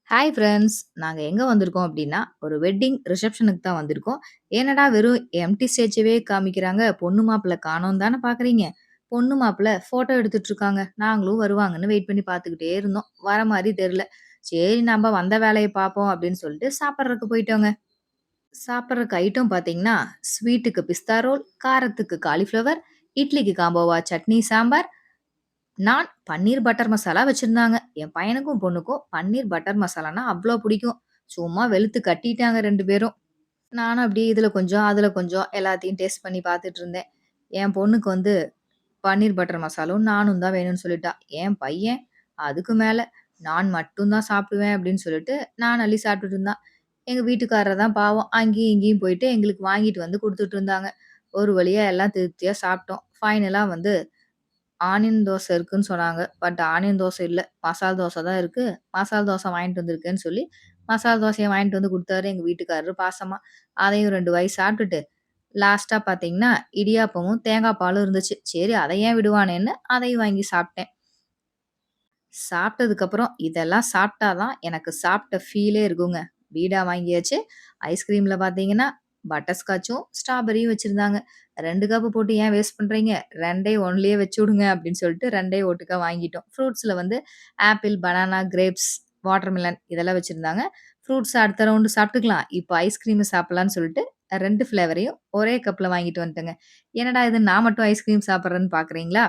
Hi friends. நாங்க எங்க வந்திருக்கோம் அப்டின்னா, ஒரு வெட்டிங் ரிசப்ஷனுக்கு தான் வந்திருக்கோம். என்னடா வெறும் எம்ப்டி ஸ்டேஜவே காமிக்கிறாங்க. பொண்ணு மாப்பிள்ளை காணோம் தானே பார்க்குறீங்க. பொண்ணு மாப்பிள்ளை ஃபோட்டோ எடுத்துட்டு இருக்காங்க. நாங்களும் வருவாங்கன்னு வெயிட் பண்ணி பார்த்துக்கிட்டே இருந்தோம். வர மாரி தெரியல. சரி நம்ம வந்த வேலைய பார்ப்போம் அப்டின்னு சொல்லிட்டு சாப்பிட்றதுக்கு போயிட்டோங்க. சாப்பிட்றதுக்கு ஐட்டம் பார்த்தீங்கன்னா, ஸ்வீட்டுக்கு பிஸ்தா ரோல், காரத்துக்கு காலிஃப்ளவர், இட்லிக்கு காம்போவா சட்னி, சாம்பார், நான் பன்னீர் பட்டர் மசாலா வச்சிருந்தாங்க. என் பையனுக்கும், பொண்ணுக்கும் பன்னீர் பட்டர் மசாலான்னா அவ்ளோ பிடிக்கும். சும்மா வெளுத்து கட்டிட்டாங்க 2 பேரும். நானும் அப்படியே இதுல கொஞ்சம், அதுல கொஞ்சம் எல்லாத்தையும் டேஸ்ட் பண்ணி பார்த்துட்டு இருந்தேன். என் பொண்ணுக்கு வந்து பன்னீர் பட்டர் மசாலும், நானும் தான் வேணும்னு சொல்லிட்டா. என் பையன் அதுக்கு மேல நான் மட்டும் தான் சாப்பிடுவேன் அப்படின்னு சொல்லிட்டு, நான் அள்ளி சாப்பிட்டுட்டு இருந்தான். எங்க வீட்டுக்காரர் தான் பாவம் அங்கேயும், இங்கேயும் போயிட்டு எங்களுக்கு வாங்கிட்டு வந்து குடுத்துட்டு இருந்தாங்க. ஒரு வழியா எல்லாம் திருப்தியா சாப்பிட்டோம். ஃபைனலா வந்து ஆனியன் தோசை இருக்குன்னு சொன்னாங்க. பட் ஆனியன் தோசை இல்ல. மசால் தோசை தான் இருக்கு. மசால் தோசை வாங்கிட்டு வந்திருக்கேன்னு சொல்லி, மசால் தோசைய வாங்கிட்டு வந்து குடுத்தாரு எங்க வீட்டுக்காரரு பாசமா. அதையும் 2 வாய் சாப்பிட்டுட்டு, லாஸ்ட்டா பார்த்தீங்கன்னா, இடியாப்பமும், தேங்காய் பாலும் இருந்துச்சு. சரி அத ஏன் விடுவானேன்னு அதையும் வாங்கி சாப்பிட்டேன். சாப்பிட்டதுக்கப்புறம், இதெல்லாம் சாப்பிட்டா தான் எனக்கு சாப்பிட்ட ஃபீலே இருக்குங்க. பீடா வாங்கியாச்சு. ஐஸ்கிரீம்ல பார்த்தீங்கன்னா, பட்டர்ஸ்காட்சும், ஸ்ட்ராபெர்ரியும் வச்சிருந்தாங்க. 2 கப் போட்டு ஏன் வேஸ்ட் பண்றீங்க? 2யும் ஒன்லயே வச்சு விடுங்க அப்படின்னு சொல்லிட்டு 2யும் ஒட்டுக்கா வாங்கிட்டோம். ஃப்ரூட்ஸ்ல வந்து ஆப்பிள், பனானா, கிரேப்ஸ், வாட்டர்மெலன் இதெல்லாம் வச்சிருந்தாங்க. ஃப்ரூட்ஸ் அடுத்த ரவுண்டு சாப்பிட்டுக்கலாம். இப்போ ஐஸ்கிரீம் சாப்பிடலான்னு சொல்லிட்டு 2 ஃப்ளேவரையும் ஒரே கப்ல வாங்கிட்டு வந்துட்டேங்க. என்னடா இது நான் மட்டும் ஐஸ்கிரீம் சாப்பிடுறேன்னு பார்க்குறீங்களா?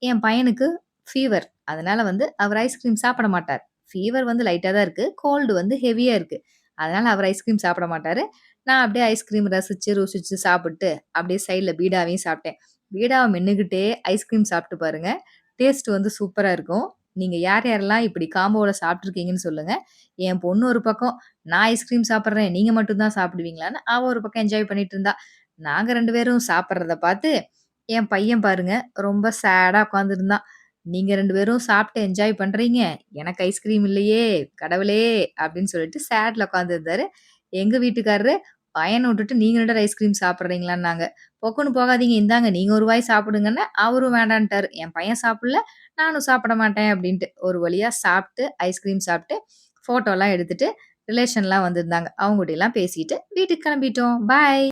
என் பையனுக்கு ஃபீவர். அதனால வந்து அவர் ஐஸ்கிரீம் சாப்பிட மாட்டார். ஃபீவர் வந்து லைட்டா தான் இருக்கு. கோல்டு வந்து ஹெவியா இருக்கு. அதனால அவர் ஐஸ்கிரீம் சாப்பிட மாட்டாரு. நான் அப்படியே ஐஸ்கிரீம் ரசிச்சு, ருசிச்சு சாப்பிட்டு, அப்படியே சைட்ல பீடாவையும் சாப்பிட்டேன். பீடாவ மென்னுகிட்டே ஐஸ்கிரீம் சாப்பிட்டு பாருங்க. டேஸ்ட் வந்து சூப்பரா இருக்கும். நீங்க யார் யாரெல்லாம் இப்படி காம்போல சாப்பிட்டுருக்கீங்கன்னு சொல்லுங்க. என் பொண்ணு ஒரு பக்கம், "நான் ஐஸ்கிரீம் சாப்பிடுறேன். நீங்க மட்டும் தான் சாப்பிடுவீங்களான்னு?" அவ ஒரு பக்கம் என்ஜாய் பண்ணிட்டு இருந்தா. நாங்க 2 பேரும் சாப்பிடுறத பார்த்து, என் பையன் பாருங்க ரொம்ப சேடா உட்காந்துருந்தான். "நீங்க 2 பேரும் சாப்பிட்டு என்ஜாய் பண்றீங்க. எனக்கு ஐஸ்கிரீம் இல்லையே! கடவுளே!" அப்படின்னு சொல்லிட்டு சேட்ல உட்காந்துருந்தாரு. எங்க வீட்டுக்காரரு, "பையன விட்டுட்டு நீங்க 2 பேரும் ஐஸ்கிரீம் சாப்பிடுறீங்களான்னாங்க." "பொக்குன்னு போகாதீங்க. இந்தாங்க நீங்க ஒரு வாய் சாப்பிடுங்கன்னே" அவரும் வேண்டான்ட்டாரு. என் பையன் சாப்பிடல, நானும் சாப்பிட மாட்டேன் அப்படின்ட்டு. ஒரு வழியா சாப்பிட்டு, ஐஸ்கிரீம் சாப்பிட்டு, ஃபோட்டோலாம் எடுத்துட்டு, ரிலேஷன்லாம் வந்திருந்தாங்க. அவங்க கூடலாம் பேசிட்டு வீட்டுக்கு கிளம்பிட்டோம். பாய்.